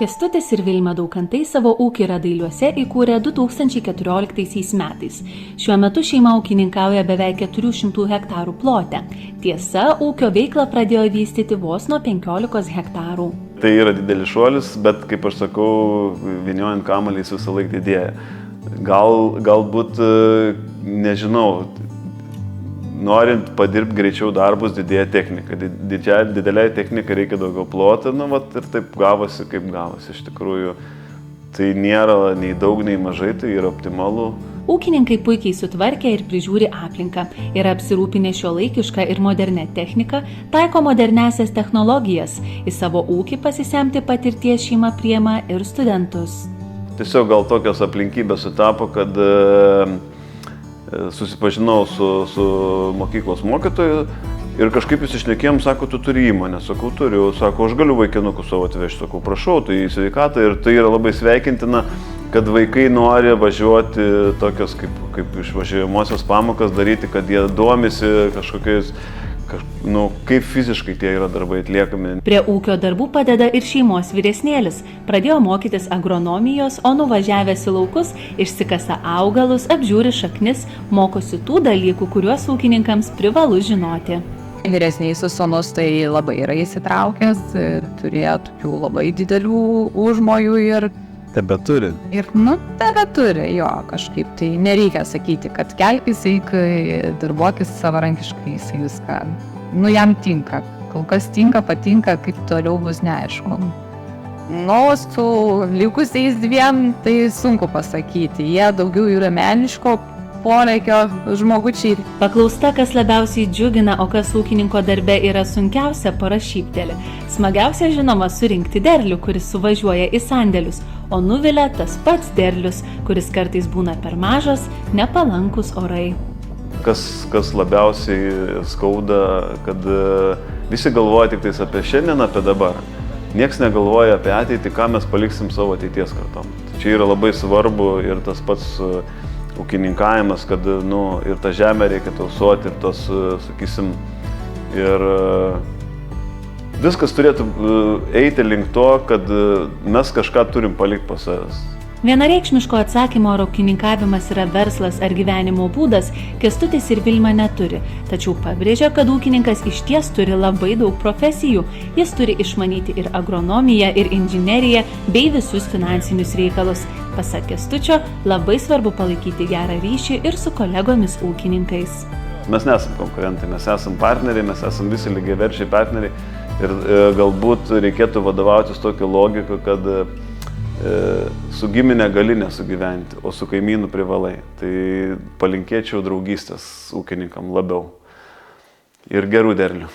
Kęstutis ir Vilma Daukantai savo ūkį Radailiuose įkūrė 2014 metais. Šiuo metu šeima ūkininkauja beveik 400 hektarų plote. Tiesa, ūkio veiklą pradėjo vystyti vos nuo 15 hektarų. Tai yra didelis šuolis, bet kaip aš sakau, vyniojant kamuolį jis visą laiką didėja. Galbūt, nežinau, norint padirbti greičiau darbus, didėja technika. Dideliai technikai reikia daugiau ploto, ir taip gavosi, kaip gavosi. Iš tikrųjų, tai nėra nei daug, nei mažai, tai yra optimalu. Ūkininkai puikiai sutvarkė ir prižiūri aplinką, yra apsirūpinę šiuolaikišką ir modernę techniką, taiko modernesias technologijas, į savo ūkį pasisemti patirties šeima priima ir studentus. Tiesiog gal tokios aplinkybės sutapo, kad susipažinau su mokyklos mokytoju ir kažkaip jis išnekėjom, sako, tu turi įmonę, sakau, turiu, sako, aš galiu vaikinukų savo atvežti, sakau, prašau, tai į sveikatą ir tai yra labai sveikintina, kad vaikai nori važiuoti tokios kaip išvažiuojamosios pamokas daryti, kad jie domisi kažkokiais, kaip fiziškai tie yra darbai atliekami. Prie ūkio darbų padeda ir šeimos vyresnėlis. Pradėjo mokytis agronomijos, o nuvažiavęs į laukus išsikasa augalus, apžiūri šaknis, mokosi tų dalykų, kuriuos ūkininkams privalu žinoti. Vyresnysis sūnus tai labai yra įsitraukęs, turėjo tokių labai didelių užmojų ir tebeturi. Ir, tebeturi, jo, kažkaip tai nereikia sakyti, kad kelkis, eik, darbuokis savarankiškai, jisai viską, jam tinka. Kol kas tinka, patinka, kaip toliau bus neaišku. Su likusiais dviem, tai sunku pasakyti, jie daugiau yra meniško poreikio žmogučiai. Paklausta, kas labiausiai džiugina, o kas ūkininko darbe yra sunkiausia, parašypteli. Smagiausia, žinoma, surinkti derlių, kuris suvažiuoja į sandėlius, o nuvilia tas pats derlius, kuris kartais būna per mažas, nepalankus orai. Kas labiausiai skauda, kad visi galvoja tik tais apie šiandien, apie dabar. Nieks negalvoja apie ateitį, ką mes paliksim savo ateities kartom. Čia yra labai svarbu ir tas pats ūkininkavimas, kad ir tą žemę reikia tausoti, ir tos, sakysim, ir viskas turėtų eiti link to, kad mes kažką turim palikti po savęs. Vienareikšmiško atsakymo, ar ūkininkavimas yra verslas ar gyvenimo būdas, Kęstutis ir Vilma neturi, tačiau pabrėžia, kad ūkininkas išties turi labai daug profesijų. Jis turi išmanyti ir agronomiją, ir inžineriją, bei visus finansinius reikalus. Pasak Kęstučio, labai svarbu palaikyti gerą ryšį ir su kolegomis ūkininkais. Mes nesam konkurentai, mes esam partneriai, mes esam visi lygiaverčiai partneriai ir galbūt reikėtų vadovautis tokią logiką, kad su giminė gali nesugyventi, o su kaimynu privalai. Tai palinkėčiau draugystės ūkininkam labiau ir gerų derlių.